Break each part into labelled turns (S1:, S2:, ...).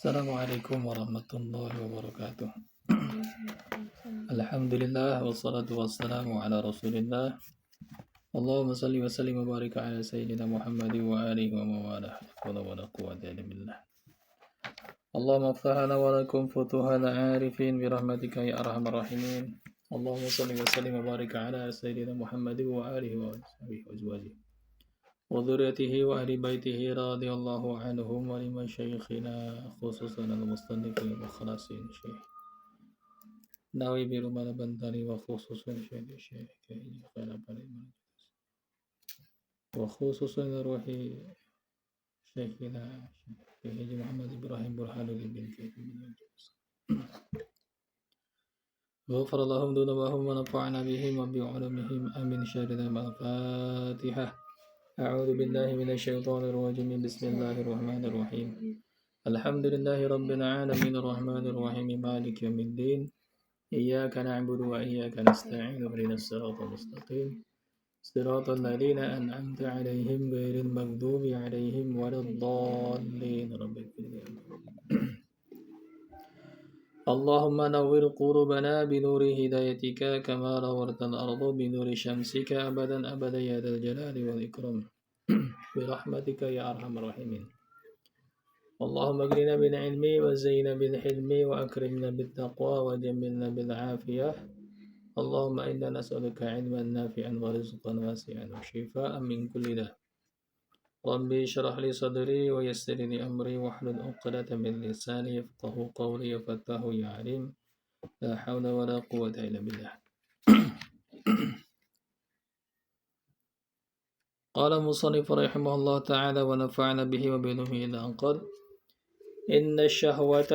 S1: Assalamualaikum warahmatullahi wabarakatuh. Alhamdulillah wassalatu wassalamu ala Rasulillah. Allahumma salli wa sallim wa barik ala sayyidina Muhammad wa alihi wa mawalah. Wa la quwwata illa billah. Allahumma iftah lana wa lakum futuhal arifin bi rahmatika ya arhamar rahimin. Allahumma salli wa sallim wa barik ala sayyidina Muhammad wa alihi wa sahbihi wa azwajihi وذريته وأهل بيته رضي الله عنهم ولمشايخنا خصوصا المصنف المخلصين شيخ ناوي برمال بنتاني وخصوصا شيخ وخصوصا روح شيخنا شيخ محمد إبراهيم برهان بن غفر اللهم ذنوبهم ونفعنا بهم وبعلومهم آمين شهدنا الفاتحة. أعوذ بالله من الشيطان الرجيم بسم الله الرحمن الرحيم الحمد لله رب العالمين الرحمن الرحيم مالك يوم الدين إياك نعبد وإياك نستعين اهدنا الصراط المستقيم صراط الذين أنعمت عليهم غير المغضوب عليهم ولا الضالين رب اللهم نور قلوبنا بنور هدايتك كما نورت الأرض بنور شمسك أبدا أبدا يا ذا الجلال والإكرام برحمتك يا أرحم الراحمين اللهم اغننا بالعلم وزينا بالحلم وأكرمنا بالتقوى وجملنا بالعافية اللهم إنا نسألك علما نافعا ورزقا واسعا وشفاء من كل داء ربي اشرح لي صدري ويسر لي أمري واحلل عقدة من لساني يفقهوا قولي وفتاه يا عليم لا حول ولا قوة إلا بالله قال المصنف رحمه الله تعالى ونفعنا به وبعلومه إلى أن قال إن الشهوة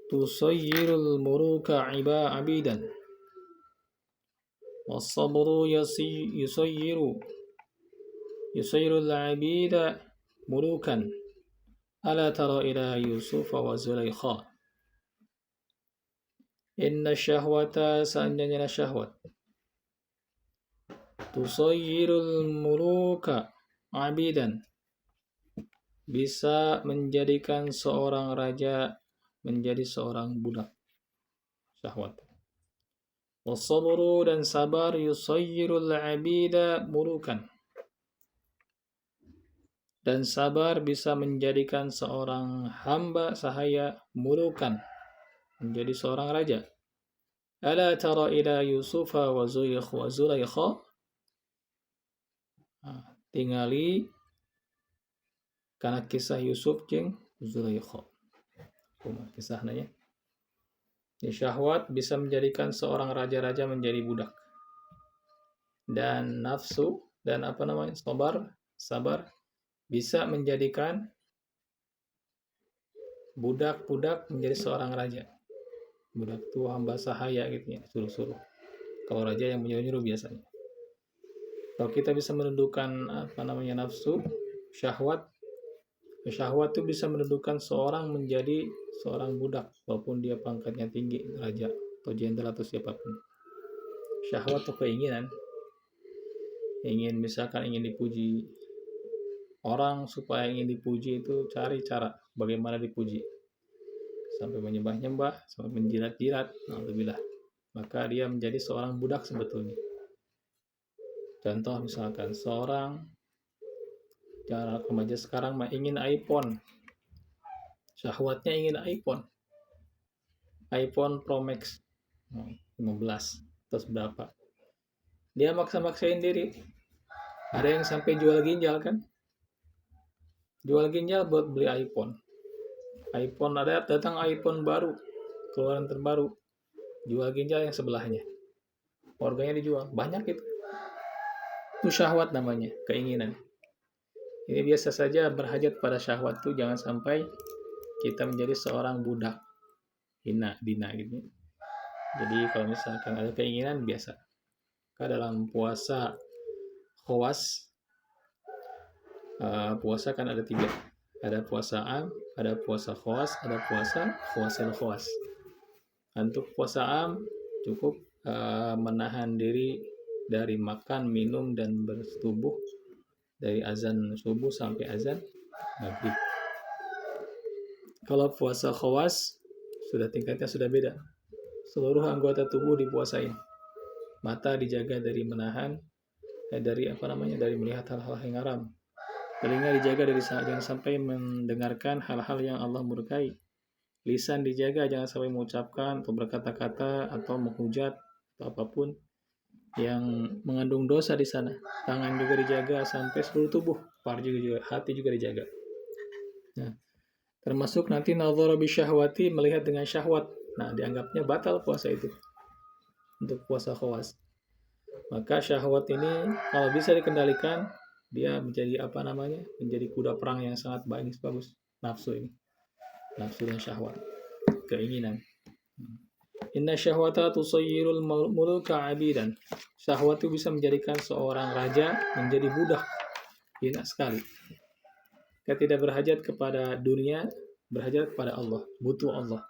S1: تصير الملوك عبيدا والصبر يصير العبيد ملوكا ألا ترى إلى يوسف وزليخا إن الشهوة سأنجنا الشهوة tusayyirul muluka abidan bisa menjadikan seorang raja menjadi seorang budak syahwat wasabru dan sabar yusayyirul abida mulukan dan sabar bisa menjadikan seorang hamba sahaya mulukan menjadi seorang raja ala tara ila yusufa wa zulaikha tingali karena kisah Yusuf jeung Zulaikha. Kisahnya syahwat bisa menjadikan seorang raja-raja menjadi budak. Dan nafsu dan sabar bisa menjadikan budak-budak menjadi seorang raja. Budak itu hamba sahaya gitu ya, suruh-suruh. Kalau raja yang menyuruh-nyuruh biasanya. Kalau kita bisa menundukkan nafsu, syahwat itu bisa menundukkan seorang menjadi seorang budak walaupun dia pangkatnya tinggi, raja atau jenderal atau siapapun. Syahwat itu keinginan, misalkan ingin dipuji orang, supaya ingin dipuji itu cari cara bagaimana dipuji sampai menyembah-nyembah, sampai menjilat-jilat, alhamdulillah, maka dia menjadi seorang budak sebetulnya. Contoh misalkan seorang remaja sekarang ingin iPhone, syahwatnya ingin iPhone Pro Max 15 terus berapa, dia maksa-maksain diri. Ada yang sampai jual ginjal kan, jual ginjal buat beli iPhone. Ada datang iPhone baru, keluaran terbaru, jual ginjal yang sebelahnya, harganya dijual banyak. Itu syahwat namanya, keinginan. Ini biasa saja berhajat pada syahwat itu, jangan sampai kita menjadi seorang budak dina gitu. Jadi kalau misalkan ada keinginan biasa. Dalam puasa khawas, puasa kan ada 3. Ada puasa am, ada puasa khawas, ada puasa khawasil khawas. Untuk puasa am cukup menahan diri dari makan, minum, dan bersetubuh dari azan subuh sampai azan maghrib. Kalau puasa khawas, sudah tingkatnya sudah beda. Seluruh anggota tubuh dipuasain. Mata dijaga dari menahan, dari melihat hal-hal yang haram. Telinga dijaga dari jangan sampai mendengarkan hal-hal yang Allah murkai. Lisan dijaga jangan sampai mengucapkan atau berkata-kata atau menghujat atau apapun yang mengandung dosa di sana. Tangan juga dijaga sampai seluruh tubuh, juga, hati juga dijaga. Nah, termasuk nanti nadhara bisyahwati, melihat dengan syahwat. Nah, dianggapnya batal puasa itu untuk puasa khawas. Maka syahwat ini kalau bisa dikendalikan, dia menjadi menjadi kuda perang yang sangat bagus. Nafsu ini, nafsu dan syahwat, keinginan. Inna syahwata tusayyirul muluka abidan. Syahwat itu bisa menjadikan seorang raja menjadi budak. Hina sekali. Kita tidak berhajat kepada dunia, berhajat kepada Allah, butuh Allah.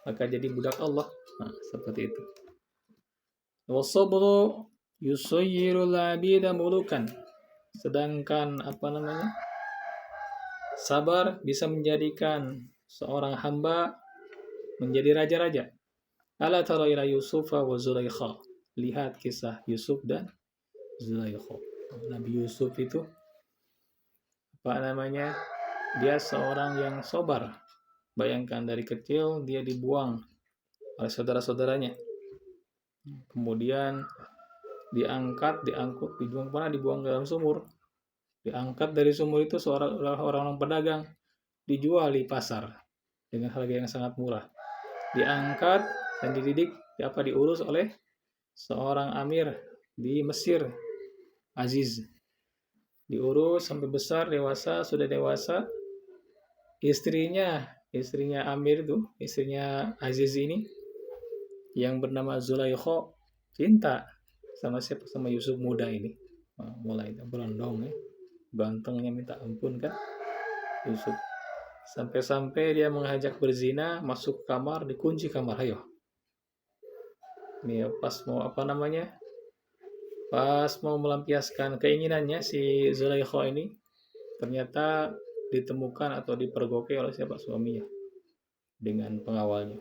S1: Maka jadi budak Allah. Nah, seperti itu. Wasabru yusayyirul abida mulukan. Sedangkan sabar bisa menjadikan seorang hamba menjadi raja-raja. Ala tara ila Yusufa wa Zulaikha. Lihat kisah Yusuf dan Zulaikha. Nabi Yusuf itu dia seorang yang sabar. Bayangkan dari kecil dia dibuang oleh saudara-saudaranya. Kemudian dibuang dalam sumur. Diangkat dari sumur itu orang pedagang, dijual di pasar dengan harga yang sangat murah. Diangkat dan dididik, diurus oleh seorang amir di Mesir, Aziz. Diurus sampai besar, sudah dewasa. Istrinya amir itu, istrinya Aziz ini yang bernama Zulaikha cinta sama Yusuf muda ini. Mulai berondong ya. Gantengnya minta ampun kan Yusuf. Sampai-sampai dia mengajak berzina, masuk kamar, dikunci kamar. Ayo. Ini pas mau melampiaskan keinginannya si Zulaikha ini, ternyata ditemukan atau dipergoki oleh suaminya dengan pengawalnya.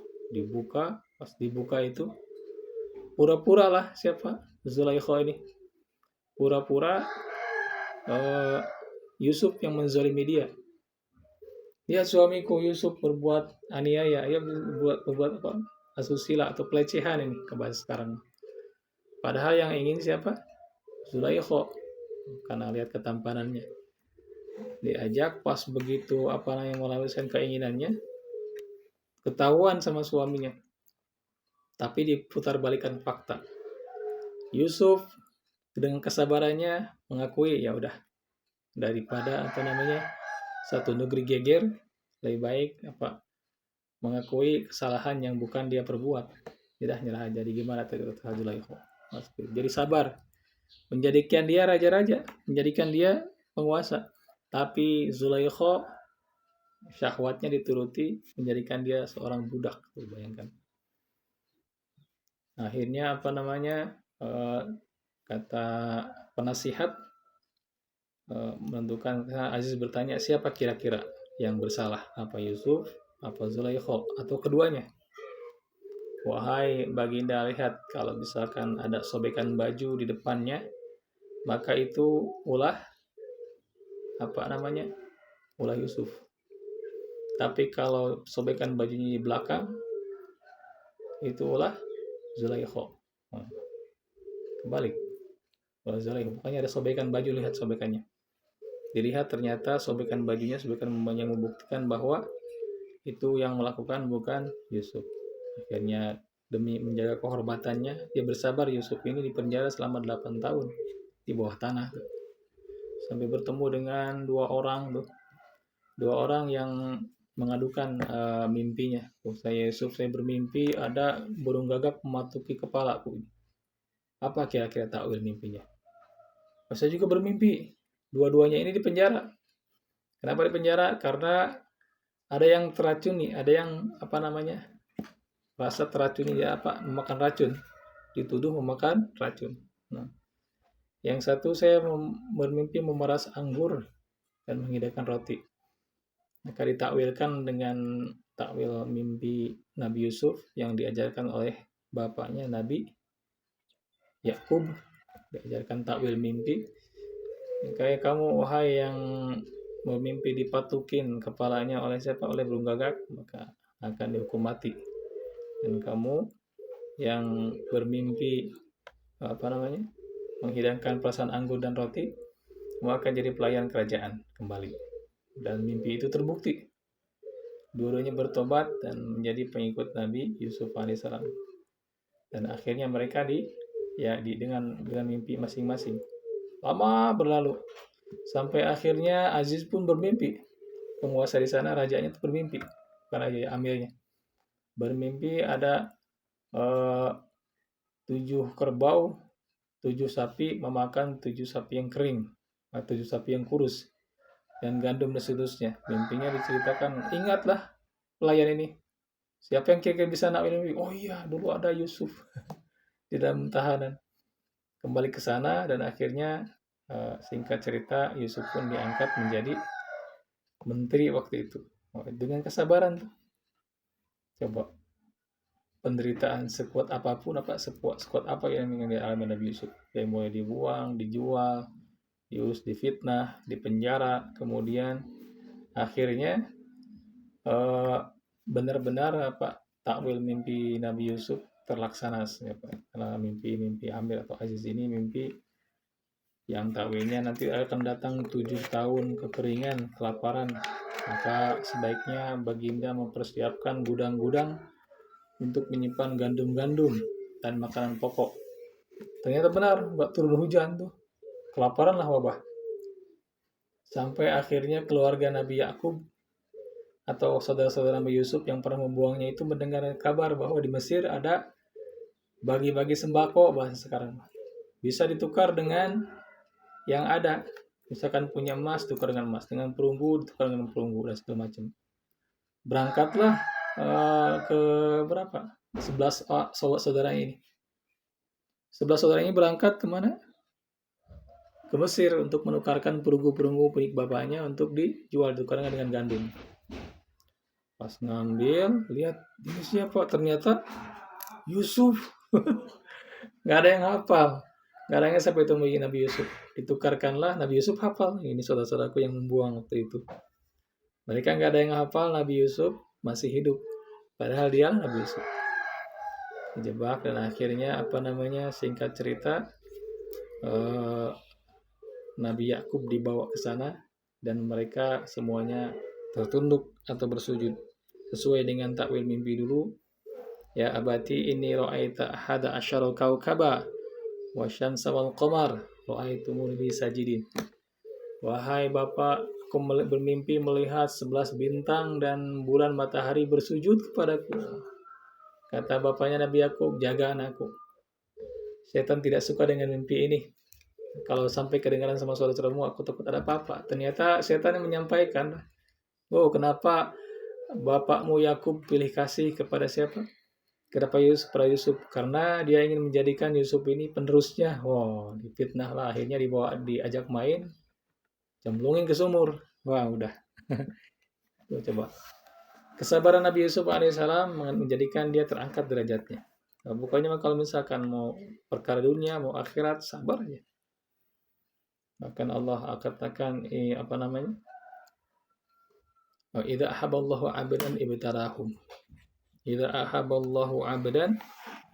S1: Pas dibuka itu pura-pura lah Zulaikha ini. Pura-pura Yusuf yang menzalimi dia. Lihat suamiku Yusuf berbuat aniaya, ia berbuat asusila atau pelecehan ini bahasa sekarang. Padahal yang ingin Zulaikha, karena lihat ketampanannya. Diajak pas begitu melampiaskan keinginannya, ketahuan sama suaminya. Tapi diputar balikan fakta. Yusuf dengan kesabarannya mengakui, ya udah, daripada satu negeri geger, lebih baik mengakui kesalahan yang bukan dia perbuat. Nyerah aja. Jadi gimana Zulaikha? Jadi sabar, menjadikan dia raja-raja, menjadikan dia penguasa. Tapi Zulaikha syahwatnya dituruti, menjadikan dia seorang budak. Bayangkan. Akhirnya kata penasihat menentukan. Aziz bertanya, siapa kira-kira yang bersalah, apa Yusuf, apa Zulaikha, atau keduanya? Wahai baginda, lihat kalau misalkan ada sobekan baju di depannya, maka itu ulah Yusuf. Tapi kalau sobekan bajunya di belakang, itu ulah Zulaikha. Kebalik. Ulah Zulaikha. Pokoknya ada sobekan baju, lihat sobekannya. Dilihat ternyata sobekan bajunya yang membuktikan bahwa itu yang melakukan bukan Yusuf. Akhirnya demi menjaga kehormatannya, dia bersabar. Yusuf ini dipenjara selama 8 tahun di bawah tanah. Sampai bertemu dengan dua orang yang mengadukan mimpinya. Yusuf, saya bermimpi ada burung gagak mematuki kepalaku. Apa kira-kira takwil mimpinya? Saya juga bermimpi. Dua-duanya ini dipenjara. Kenapa dipenjara? Karena ada yang teracuni, ada yang rasa teracuni, memakan racun. Dituduh memakan racun. Nah, yang satu saya bermimpi memeras anggur dan menghidangkan roti. Maka ditakwilkan dengan takwil mimpi Nabi Yusuf yang diajarkan oleh bapaknya Nabi Yakub, diajarkan takwil mimpi. Kayak kamu wahai yang bermimpi dipatukin kepalanya oleh siapa? Oleh burung gagak, maka akan dihukum mati. Dan kamu yang bermimpi menghidangkan perasaan anggur dan roti, kamu akan jadi pelayan kerajaan kembali. Dan mimpi itu terbukti. Dua-duanya bertobat dan menjadi pengikut Nabi Yusuf alaihissalam. Dan akhirnya mereka dengan mimpi masing-masing. Lama berlalu sampai akhirnya Aziz pun bermimpi. Penguasa di sana, rajanya itu bermimpi, bukan raja, amirnya. Bermimpi ada 7 kerbau, 7 sapi memakan 7 sapi yang kering, 7 sapi yang kurus, dan gandum dan seterusnya. Mimpinya diceritakan, ingatlah pelayan ini. Siapa yang kira-kira bisa nak mimpi? Oh iya, dulu ada Yusuf di dalam tahanan. Kembali ke sana dan akhirnya singkat cerita Yusuf pun diangkat menjadi menteri waktu itu. Dengan kesabaran tuh. Coba penderitaan sekuat apapun, sekuat apa yang dialami Nabi Yusuf. Dia mulai dibuang, dijual, difitnah, dipenjara, kemudian akhirnya benar-benar takwil mimpi Nabi Yusuf terlaksana. Karena mimpi Amir atau Aziz ini mimpi yang takwilnya nanti akan datang 7 tahun kekeringan, kelaparan. Maka sebaiknya baginda mempersiapkan gudang-gudang untuk menyimpan gandum-gandum dan makanan pokok. Ternyata benar, nggak turun hujan tuh. Kelaparan lah wabah. Sampai akhirnya keluarga Nabi Yakub atau saudara-saudara Nabi Yusuf yang pernah membuangnya itu mendengar kabar bahwa di Mesir ada bagi-bagi sembako bahasa sekarang. Bisa ditukar dengan yang ada. Misalkan punya emas, tukar dengan emas. Dengan perunggu, tukar dengan perunggu dan segala macam. Berangkatlah ke berapa? 11 saudara ini. 11 saudara ini berangkat kemana? Ke Mesir untuk menukarkan perunggu-perunggu punya bapaknya untuk dijual, ditukarkan dengan gandum. Pas ngambil, lihat ini siapa? Ternyata Yusuf. Nggak ada yang hafal. Nggak ada yang sampai temui Nabi Yusuf. Ditukarkanlah, Nabi Yusuf hafal. Ini saudara-saudaraku yang membuang waktu itu. Mereka nggak ada yang hafal Nabi Yusuf masih hidup. Padahal dia Nabi Yusuf. Dijebak dan akhirnya singkat cerita Nabi Yakub dibawa ke sana dan mereka semuanya tertunduk atau bersujud sesuai dengan takwil mimpi dulu. Ya abati inni ra'aita ahada asyara kaukaba wa syamsa wal qamar ra'aitumuni sajidin. Wahai Bapak, aku bermimpi melihat 11 bintang dan bulan matahari bersujud kepadaku. Kata bapaknya Nabi Yakub, jaga anakku. Setan tidak suka dengan mimpi ini. Kalau sampai kedengaran sama saudaramu, aku takut ada apa-apa. Ternyata setan yang menyampaikan, oh kenapa bapakmu Yakub pilih kasih kepada siapa? Kenapa Yusuf? Karena dia ingin menjadikan Yusuf ini penerusnya. Wow, difitnah lah. Akhirnya diajak main, cemplungin ke sumur. Wah, udah. Tuh, coba. Kesabaran Nabi Yusuf alaihissalam menjadikan dia terangkat derajatnya. Nah, bukannya kalau misalkan mau perkara dunia, mau akhirat, sabar aja. Bahkan Allah katakan idza ahabballahu 'abdan ibtarahum. Idza ahabballahu 'abdan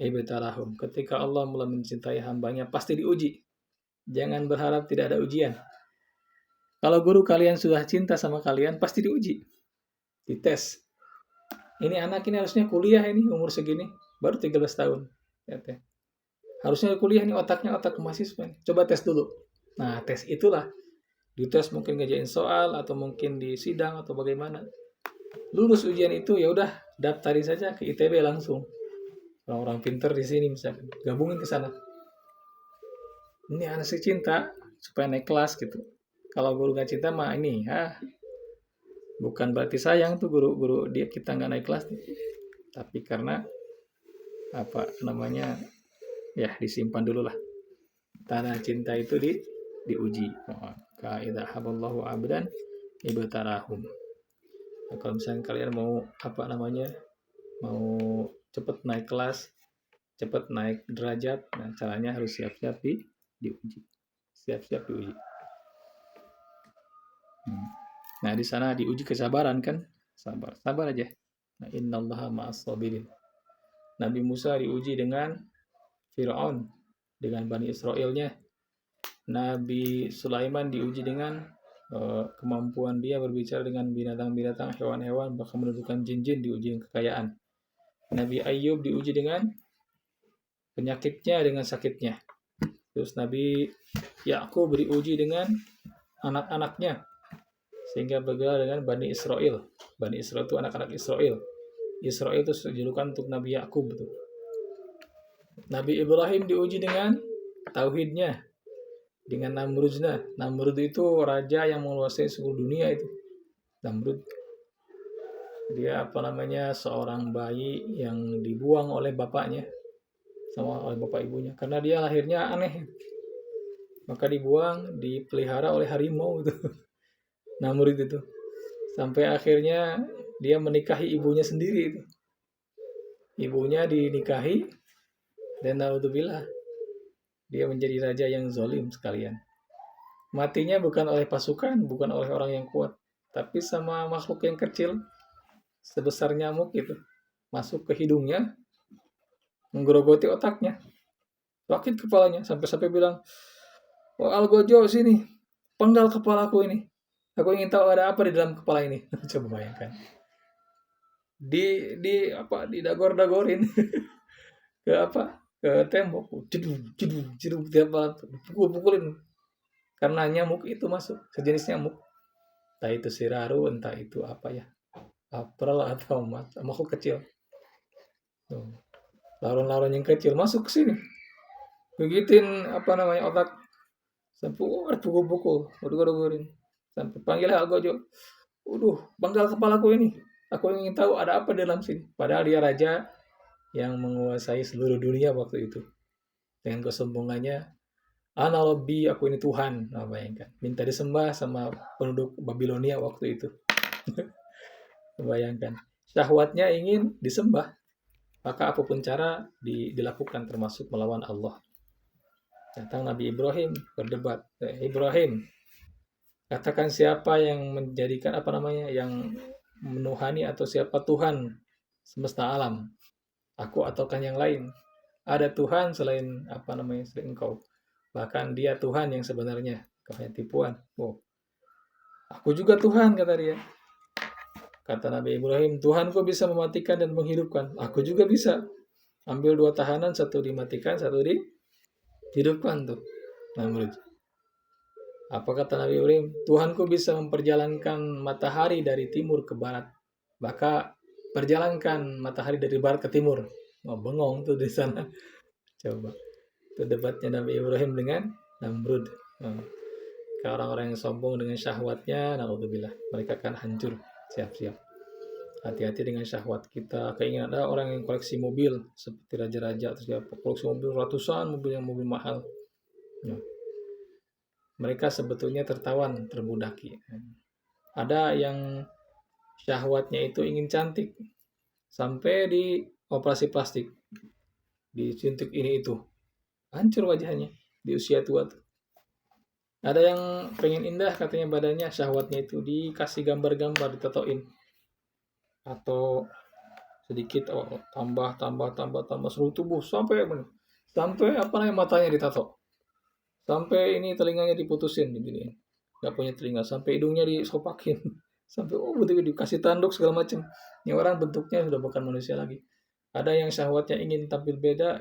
S1: ibtarahum. Ketika Allah mulai mencintai hambanya, pasti diuji. Jangan berharap tidak ada ujian. Kalau guru kalian sudah cinta sama kalian, pasti diuji. Dites. Ini anak ini harusnya kuliah ini umur segini, baru 13 tahun. Harusnya kuliah ini otaknya otak mahasiswa. Coba tes dulu. Nah, tes itulah. Dites mungkin ngerjain soal atau mungkin di sidang atau bagaimana. Lulus ujian itu ya udah daftarin saja ke ITB langsung. Orang-orang pinter di sini misalkan, gabungin ke sana. Ini anak si cinta supaya naik kelas gitu. Kalau guru nggak cinta mah ini, bukan berarti sayang tuh guru dia kita nggak naik kelas, tapi karena ya disimpan dulu lah. Tanah cinta itu diuji. Ka idza haballahu 'abdan ibtarahum. Nah, kalau misalnya kalian mau mau cepet naik kelas, cepet naik derajat, nah caranya harus siap-siap diuji, siap-siap diuji. Nah di sana diuji kesabaran kan, sabar aja. Nah, innallaha ma'as sabirin. Nabi Musa diuji dengan Fir'aun, dengan Bani Israelnya. Nabi Sulaiman diuji dengan kemampuan dia berbicara dengan binatang-binatang, hewan-hewan, bahkan menentukan jin-jin, diuji dengan kekayaan. Nabi Ayub diuji dengan penyakitnya, dengan sakitnya. Terus Nabi Yakub diuji dengan anak-anaknya, sehingga bergelar dengan Bani Israel. Bani Israel itu anak-anak Israel. Israel itu julukan untuk Nabi Yakub. Nabi Ibrahim diuji dengan tauhidnya, dengan Namrudnya. Namrud itu raja yang menguasai seluruh dunia itu. Namrud. Dia seorang bayi yang dibuang oleh bapaknya, sama oleh bapak ibunya, karena dia lahirnya aneh. Maka dibuang, dipelihara oleh harimau itu. Namrud itu. Sampai akhirnya dia menikahi ibunya sendiri itu. Ibunya dinikahi, dan naudzubillah, dia menjadi raja yang zalim sekalian. Matinya bukan oleh pasukan, bukan oleh orang yang kuat, tapi sama makhluk yang kecil, sebesar nyamuk itu, masuk ke hidungnya, menggerogoti otaknya, sakit kepalanya, sampai bilang, "Oh Algojo, sini, penggal kepalaku ini. Aku ingin tahu ada apa di dalam kepala ini." Coba bayangkan. Didagor-dagorin ke tembok, jeduk tiap malam, pukul-pukulin, karena nyamuk itu masuk, sejenis nyamuk, entah itu siraru, entah itu april atau makhluk kecil. Laron-laron yang kecil masuk ke sini, begitin otak, sampai pukul-pukul, udah sampai panggil Algojo, banggal kepalaku ini, aku ingin tahu ada apa di dalam sini. Padahal dia raja yang menguasai seluruh dunia waktu itu. Dengan kesombongannya, Ana Rabbi, aku ini Tuhan. Nah, bayangkan, minta disembah sama penduduk Babilonia waktu itu. Bayangkan, syahwatnya ingin disembah, maka apapun cara dilakukan, termasuk melawan Allah. Datang Nabi Ibrahim berdebat. Ibrahim, katakan siapa yang menjadikan yang menuhani, atau siapa Tuhan semesta alam, aku ataukah yang lain? Ada Tuhan selain selain engkau. Bahkan dia Tuhan yang sebenarnya. Kau hanya tipuan. Aku juga Tuhan, kata dia. Kata Nabi Ibrahim, Tuhanku bisa mematikan dan menghidupkan. Aku juga bisa. Ambil 2 tahanan, satu dimatikan, satu dihidupkan tuh. Namrud. Apa kata Nabi Ibrahim? Tuhanku bisa memperjalankan matahari dari timur ke barat. Maka perjalankan matahari dari barat ke timur. Bengong tuh di sana. Coba. Itu debatnya Nabi Ibrahim dengan Namrud. Orang-orang yang sombong dengan syahwatnya, naudzubillah, mereka akan hancur. Siap-siap. Hati-hati dengan syahwat kita. Keinginan, ada orang yang koleksi mobil seperti raja-raja, terus dia koleksi mobil ratusan, mobil mahal. Mereka sebetulnya tertawan, terbudaki. Ada yang syahwatnya itu ingin cantik, sampai di operasi plastik, disuntik ini itu, hancur wajahnya di usia tua tuh. Ada yang pengen indah, katanya badannya, syahwatnya itu dikasih gambar-gambar, ditatoin, atau sedikit tambah seluruh tubuh, sampai matanya ditato, sampai ini telinganya diputusin, begini, nggak punya telinga, sampai hidungnya disopakin, sampai betul dikasih tanduk segala macam. Ini orang bentuknya sudah bukan manusia lagi. Ada yang syahwatnya ingin tampil beda,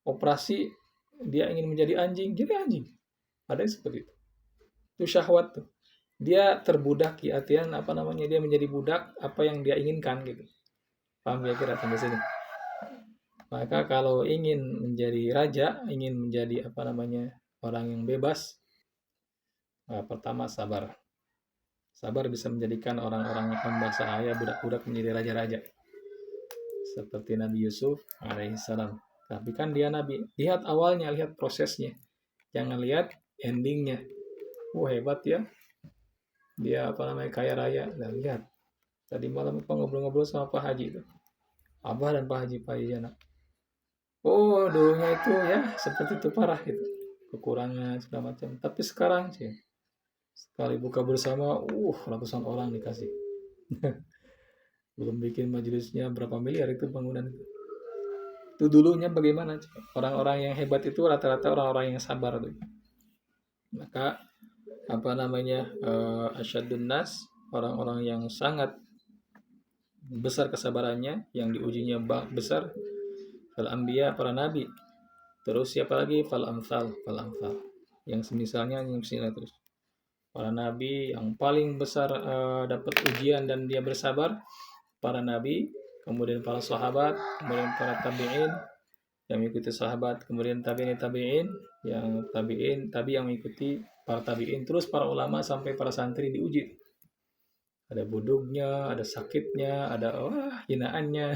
S1: operasi, dia ingin menjadi anjing, jadi anjing. Ada yang seperti itu. Itu syahwat tuh. Dia terbudaki, artian dia menjadi budak apa yang dia inginkan gitu. Paham kira-kira sampai sini? Maka kalau ingin menjadi raja, ingin menjadi orang yang bebas, pertama sabar. Sabar bisa menjadikan orang-orang hamba sahaya, budak-budak menjadi raja-raja. Seperti Nabi Yusuf alaihissalam. Tapi kan dia nabi. Lihat awalnya, lihat prosesnya. Jangan lihat endingnya. Hebat ya. Dia kaya raya. Nah, lihat. Tadi malam apa ngobrol-ngobrol sama Pak Haji itu. Abah dan Pak Haji Jana. Oh, dulunya itu ya seperti itu parah gitu. Kekurangan segala macam. Tapi sekarang sih sekali buka bersama, ratusan orang dikasih. Belum bikin majelisnya berapa miliar itu bangunan itu. Itu dulunya bagaimana? Orang-orang yang hebat itu rata-rata orang-orang yang sabar tuh. Maka apa namanya asyadun nas, orang-orang yang sangat besar kesabarannya, yang diujinya besar, fal anbiya, para nabi. Terus siapa lagi? Fal amsal, yang semisalnya, terus para nabi yang paling besar dapat ujian dan dia bersabar, para nabi, kemudian para sahabat, kemudian para tabi'in yang mengikuti sahabat, kemudian tabi'in, yang yang mengikuti para tabi'in, terus para ulama sampai para santri diuji. Ada budugnya, ada sakitnya, ada hinaannya.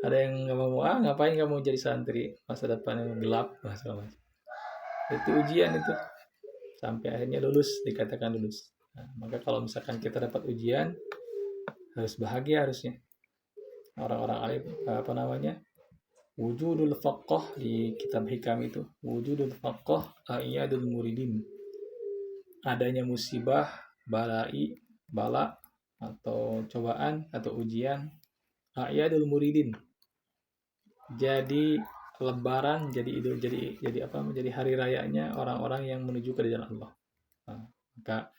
S1: Ada yang nggak mau, ngapain kamu jadi santri, masa depan yang gelap, masalah. Itu ujian itu. Sampai akhirnya lulus, dikatakan lulus. Nah, maka kalau misalkan kita dapat ujian, harus bahagia harusnya. Orang-orang alim, apa namanya? Wujudul faqih di kitab hikam itu. Wujudul faqih a'yadul muridin. Adanya musibah, bala atau cobaan atau ujian, a'yadul muridin. Jadi lebaran, jadi apa? Jadi hari rayanya orang-orang yang menuju ke jalan Allah. Nah, maka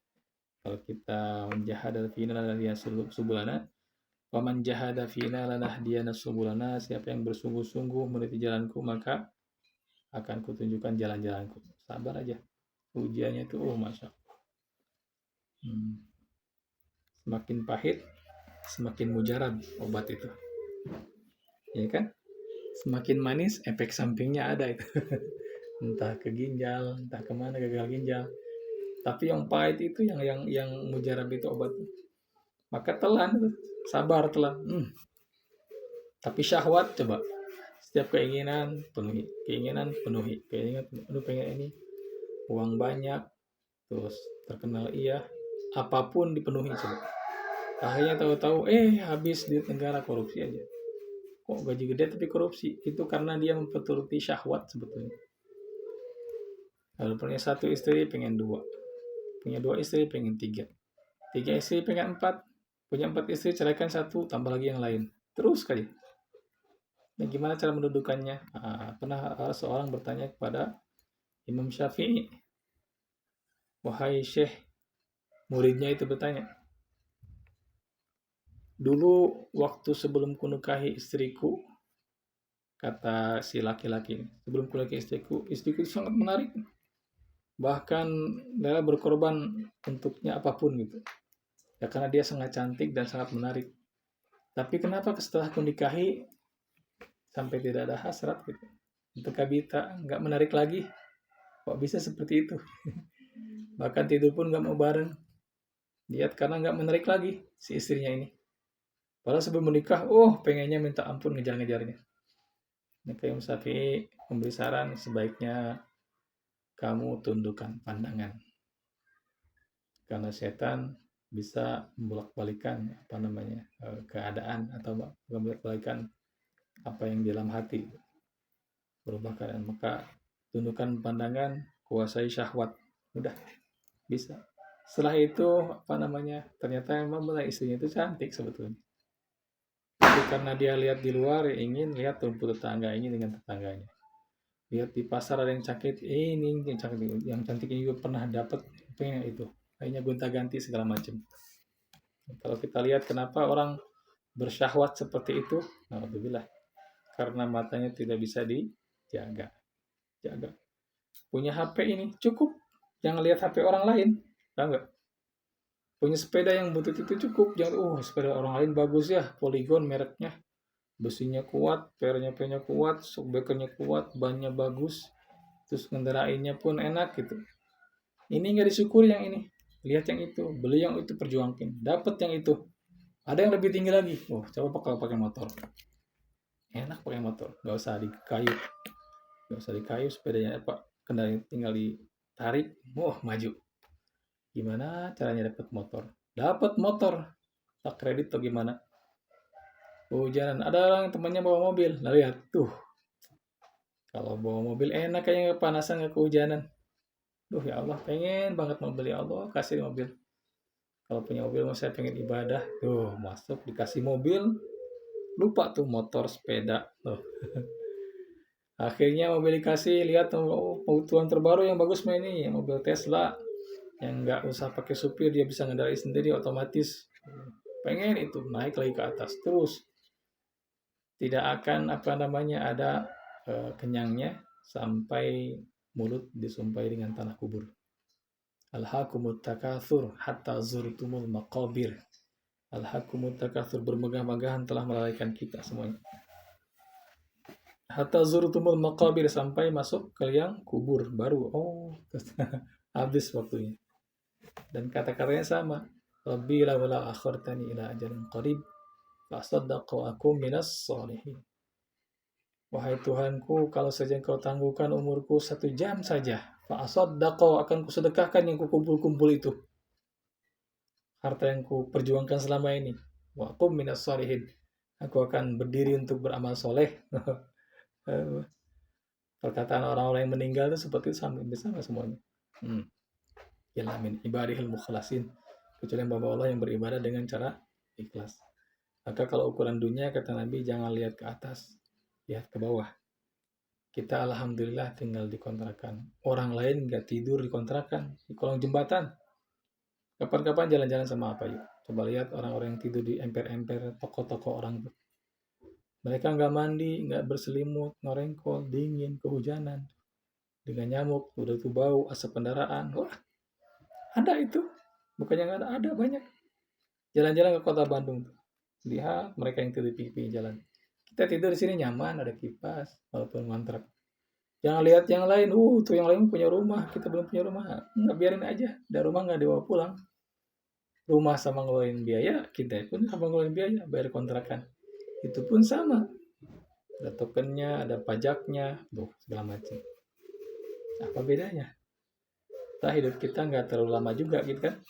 S1: kalau kita menjahada fina lanahdiyana subulana, wa man jahada fina lanahdiyana subulana, siapa yang bersungguh-sungguh meniti jalanku, maka akan kutunjukkan jalan-jalanku. Sabar aja. Ujiannya itu masya Allah. Semakin pahit, semakin mujarab obat itu. Ya kan? Semakin manis, efek sampingnya ada itu. Entah ke ginjal, entah kemana, gagal ginjal. Tapi yang pahit itu yang mujarab itu obat. Maka telan, sabar telan. Tapi syahwat coba. Setiap keinginan penuhi, keinginan pengen ini, uang banyak, terus terkenal iya, apapun dipenuhi coba. Akhirnya tahu-tahu habis duit negara, korupsi aja. Kok gaji gede tapi korupsi? Itu karena dia memperturuti syahwat sebetulnya. Lalu punya satu istri pengen dua, punya dua istri pengen tiga istri pengen empat, punya 4 istri ceraikan satu, tambah lagi yang lain, terus kali. Nah, gimana cara mendudukannya? Pernah seorang bertanya kepada Imam Syafi'i, wahai Syekh, muridnya itu bertanya, dulu waktu sebelum kunikahi istriku, kata si laki-laki, sebelum kunikahi istriku itu sangat menarik, bahkan dia berkorban untuknya apapun gitu ya, karena dia sangat cantik dan sangat menarik. Tapi kenapa setelah aku nikahi sampai tidak ada hasrat gitu, untuk kabita nggak menarik lagi, kok bisa seperti itu? Bahkan tidur pun nggak mau bareng, lihat, karena nggak menarik lagi si istrinya ini. Padahal sebelum menikah pengennya minta ampun ngejar-ngejarnya. Maka Imam Syafi'i memberi saran, sebaiknya kamu tundukkan pandangan, karena setan bisa membolak-balikan keadaan, atau membolak-balikan apa yang di dalam hati, berubah keadaan. Maka tundukkan pandangan, kuasai syahwat, udah bisa. Setelah itu ternyata memang istrinya itu cantik sebetulnya, tapi karena dia lihat di luar, ingin lihat rumput tetangga, ingin dengan tetangganya. Lihat di pasar ada yang cantik, ini yang cantik ini juga pernah dapat, pengen itu, akhirnya gonta-ganti segala macam. Kalau kita lihat kenapa orang bersyahwat seperti itu, alhamdulillah, karena matanya tidak bisa dijaga. Punya HP ini cukup, jangan lihat HP orang lain, tahu nggak? Punya sepeda yang butut itu cukup, jangan sepeda orang lain bagus ya, Polygon mereknya, besinya kuat, pernya kuat, shockbreakernya kuat, bannya bagus, terus ngendarainnya pun enak gitu. Ini nggak disyukuri yang ini, lihat yang itu, beli yang itu, perjuangin, dapat yang itu. Ada yang lebih tinggi lagi, coba kalau pakai motor, enak pakai motor, nggak usah dikayu sepedanya, kendali tinggal ditarik, maju. Gimana caranya dapat motor? tak kredit atau gimana. Kehujanan, ada orang temannya bawa mobil, nah lihat tuh, kalau bawa mobil enak kayaknya, kepanasan nggak kehujanan. Duh ya Allah, pengen banget mobil, ya Allah kasih mobil. Kalau punya mobil mau saya pengen ibadah, tuh masuk dikasih mobil, lupa tuh motor sepeda. Tuh. Akhirnya mobil dikasih, lihat oh, kebutuhan terbaru yang bagus mah ini, mobil Tesla yang nggak usah pakai supir, dia bisa ngendari sendiri otomatis. Pengen itu naik lagi ke atas terus, tidak akan apa namanya ada kenyangnya sampai mulut disumpahi dengan tanah kubur. Alhaakumut takatsur hatta zurtumul maqabir. Alhaakumut takatsur, bermegah-megahan telah melalaikan kita semuanya. Hatta zurtumul maqabir, sampai masuk ke yang kubur baru. Oh, habis waktunya. Dan kata-katanya sama. Rabbi lawala akhartani ila ajalin qarib fasaddaqu akum minas sholihin. Wahai Tuhanku, kalau saja Engkau tangguhkan umurku 1 jam saja, fa'asaddaqo, akan kusedekahkan yang kukumpul-kumpul itu. Harta yang kuperjuangkan selama ini. Wa akum minas sholihin. Aku akan berdiri untuk beramal soleh. Perkataan orang-orang yang meninggal itu seperti itu, sama semuanya. Illa min ibadihil mukhlasin. Kecuali hamba Allah yang beribadah dengan cara ikhlas. Maka kalau ukuran dunia, kata Nabi, jangan lihat ke atas, lihat ke bawah. Kita alhamdulillah tinggal di kontrakan. Orang lain nggak tidur di kontrakan, di kolong jembatan. Kapan-kapan jalan-jalan sama apa yuk? Coba lihat orang-orang yang tidur di emper-emper toko-toko orang tuh. Mereka nggak mandi, nggak berselimut, norengkol, dingin, kehujanan, dengan nyamuk, udah tuh bau, asap kendaraan. Wah, ada itu. Bukannya nggak ada banyak. Jalan-jalan ke kota Bandung tuh. Lihat mereka yang tidur di pinggir jalan. Kita tidur di sini nyaman, ada kipas, walaupun ngontrak. Jangan lihat yang lain, tuh yang lain punya rumah, kita belum punya rumah. Nggak, biarin aja, dari rumah nggak dibawa pulang. Rumah sama ngeluarin biaya, kita pun sama ngeluarin biaya, bayar kontrakan. Itu pun sama. Ada tokennya, ada pajaknya, segala macam. Apa bedanya? Nah, hidup kita nggak terlalu lama juga gitu kan.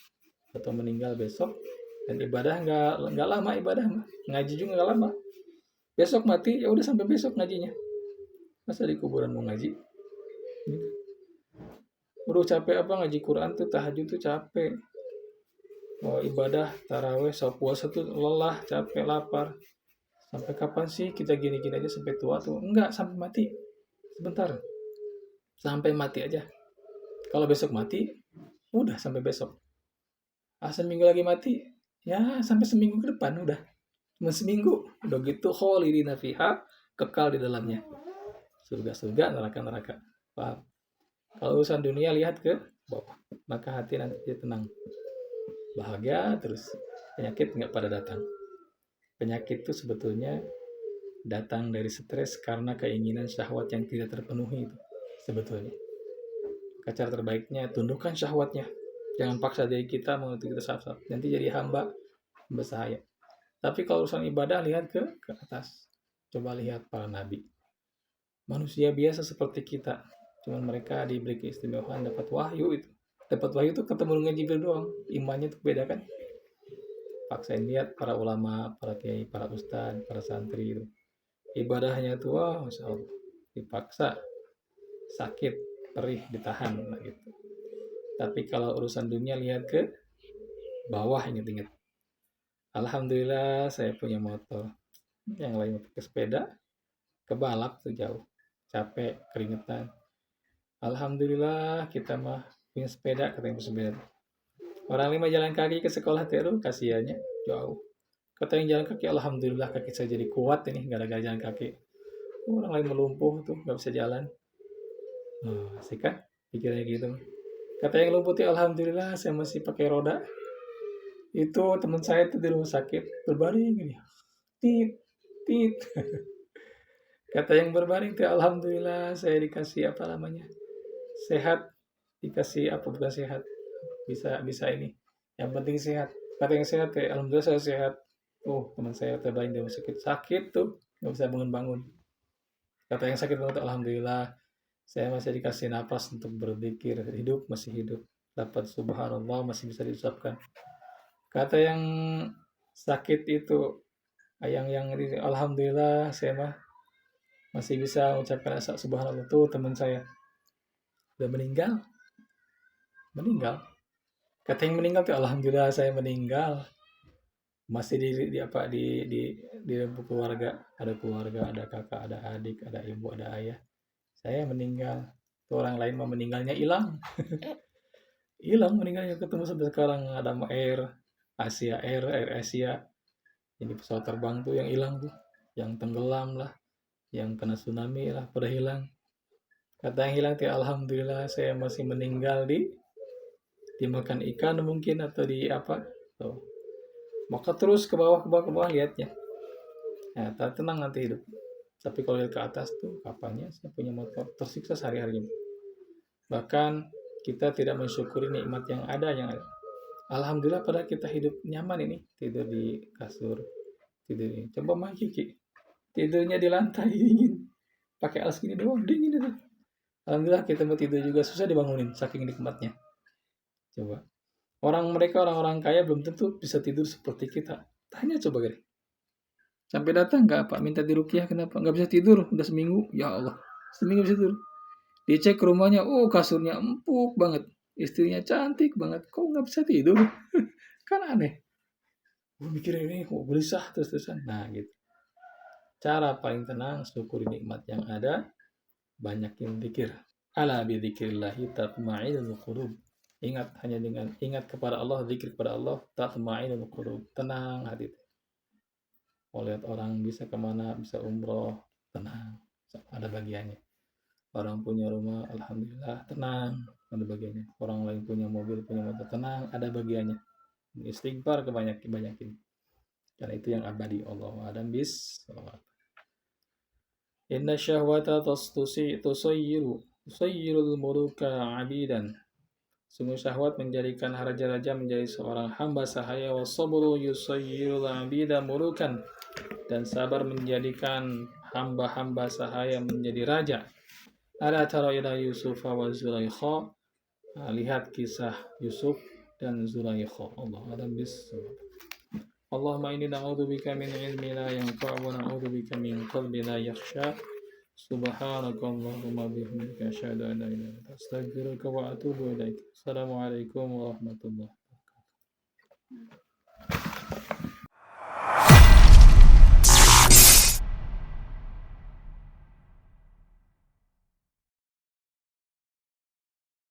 S1: Atau meninggal besok, dan ibadah nggak lama, ibadah ngaji juga nggak lama. Besok mati, ya udah sampai besok ngajinya. Masa di kuburan mau ngaji? Gitu. Udah capek apa ngaji Quran tuh, tahajud tuh capek. Mau ibadah taraweh, puasa tuh lelah, capek, lapar. Sampai kapan sih kita gini-gini aja sampai tua tuh? Enggak, sampai mati. Sebentar. Sampai mati aja. Kalau besok mati, udah sampai besok. Seminggu lagi mati, ya sampai seminggu ke depan udah. Cuma seminggu, udah gitu khalidina fiha, kekal di dalamnya. Surga-surga, neraka-neraka. Paham? Kalau urusan dunia lihat ke bawah, maka hati nanti tenang. Bahagia terus, penyakit nggak pada datang. Penyakit itu sebetulnya datang dari stres karena keinginan syahwat yang tidak terpenuhi itu sebetulnya. Cara terbaiknya tundukkan syahwatnya, jangan paksa diri kita menuntut kita syahwat, nanti jadi hamba bersahaya. Tapi kalau urusan ibadah lihat ke atas. Coba lihat para nabi, manusia biasa seperti kita, cuman mereka diberi keistimewaan dapat wahyu itu. Dapat wahyu itu ketemu dengan Jibril doang, imannya tuh beda kan. Paksain lihat para ulama, para kiai, para ustadz, para santri itu. Ibadahnya tuh wah, Masya Allah, dipaksa, sakit, perih, ditahan gitu. Tapi kalau urusan dunia lihat ke bawah, ingat-ingat. Alhamdulillah saya punya motor. Yang lain pakai sepeda, kebalap tuh jauh, capek, keringetan. Alhamdulillah kita mah punya sepeda, katanya sepeda. Orang lima jalan kaki ke sekolah terus, kasihannya jauh. Kata yang jalan kaki, alhamdulillah kaki saya jadi kuat ini gara-gara jalan kaki. Orang lain melumpuh tuh, nggak bisa jalan. Asik kan? Pikirnya gitu. Kata yang lumpuh tuh, alhamdulillah saya masih pakai roda. Itu teman saya tuh di rumah sakit berbaring gini, tit. Kata yang berbaring tuh, alhamdulillah saya dikasih apa namanya, sehat. Dikasih apa, bukan sehat, bisa ini, yang penting sehat. Kata yang sehat kayak alhamdulillah saya sehat. Teman saya terbaring di rumah sakit tuh nggak bisa bangun. Kata yang sakit banget, alhamdulillah saya masih dikasih napas untuk berzikir, hidup, masih hidup, dapat subhanallah masih bisa diucapkan. Kata yang sakit itu yang alhamdulillah saya mah masih bisa mengucapkan subhanallah. Tuh teman saya udah meninggal. Kata yang meninggal tuh alhamdulillah saya meninggal. Masih di apa di keluarga, ada kakak, ada adik, ada ibu, ada ayah. Saya meninggal. Tuh orang lain mah meninggalnya hilang. Hilang meninggalnya ketemu sampai sekarang ada Air Asia. Ini pesawat terbang tuh yang hilang tuh, yang tenggelam lah, yang kena tsunami lah, pada hilang. Kata yang hilang tuh alhamdulillah saya masih meninggal dimakan ikan mungkin atau di apa tuh. Maka terus ke bawah lihatnya. Ya, tenang nanti hidup. Tapi kalau lihat ke atas tuh kapannya saya punya motor tersiksa sehari-hari. Bahkan kita tidak mensyukuri nikmat yang ada. Alhamdulillah pada kita hidup nyaman ini, tidur di kasur, tidur ini. Coba Mang Kiki, tidurnya di lantai dingin, pakai alas gini doang dingin itu. Alhamdulillah kita mau tidur juga susah dibangunin saking nikmatnya. Coba orang-orang kaya belum tentu bisa tidur seperti kita. Tanya coba gini. Sampai datang nggak Pak minta diruqyah kenapa? Nggak bisa tidur udah seminggu. Ya Allah, seminggu bisa tidur. Dicek rumahnya, oh kasurnya empuk banget. Istrinya cantik banget. Kok nggak bisa tidur? Kan aneh. Gue mikir ini kok gelisah terus-terusan. Nah gitu. Cara paling tenang syukuri nikmat yang ada. Banyakin zikir. Ala bi dzikrillahi tatma'innul qulub. Ingat kepada Allah, zikir kepada Allah, tatma'innul qulub. Tenang hati. Mau lihat orang bisa kemana, bisa umroh, tenang, ada bagiannya. Orang punya rumah, alhamdulillah, tenang, ada bagiannya. Orang lain punya mobil, punya motor, tenang, ada bagiannya. Istighfar kebanyakin. Karena itu yang abadi. Allah adam bis. Inna syahwata tusayyirul muruka abidan. Sungguh syahwat menjadikan raja-raja menjadi seorang hamba sahaya, wa sabru yusayyirul abida murukan, dan sabar menjadikan hamba-hamba sahaya menjadi raja. Ala tara ila Yusuf wa Zulaikha. Lihat kisah Yusuf dan Zulaikha. Allah alam bis. Allahumma inni na'udzubika min ilmi la yanfa' wa na'udzubika min qalbi la yakhsha. Subhanaka Allahumma bihamdika asyhadu an la ilaha illa anta astaghfiruka wa atubu ilaik. Assalamualaikum warahmatullahi wabarakatuh.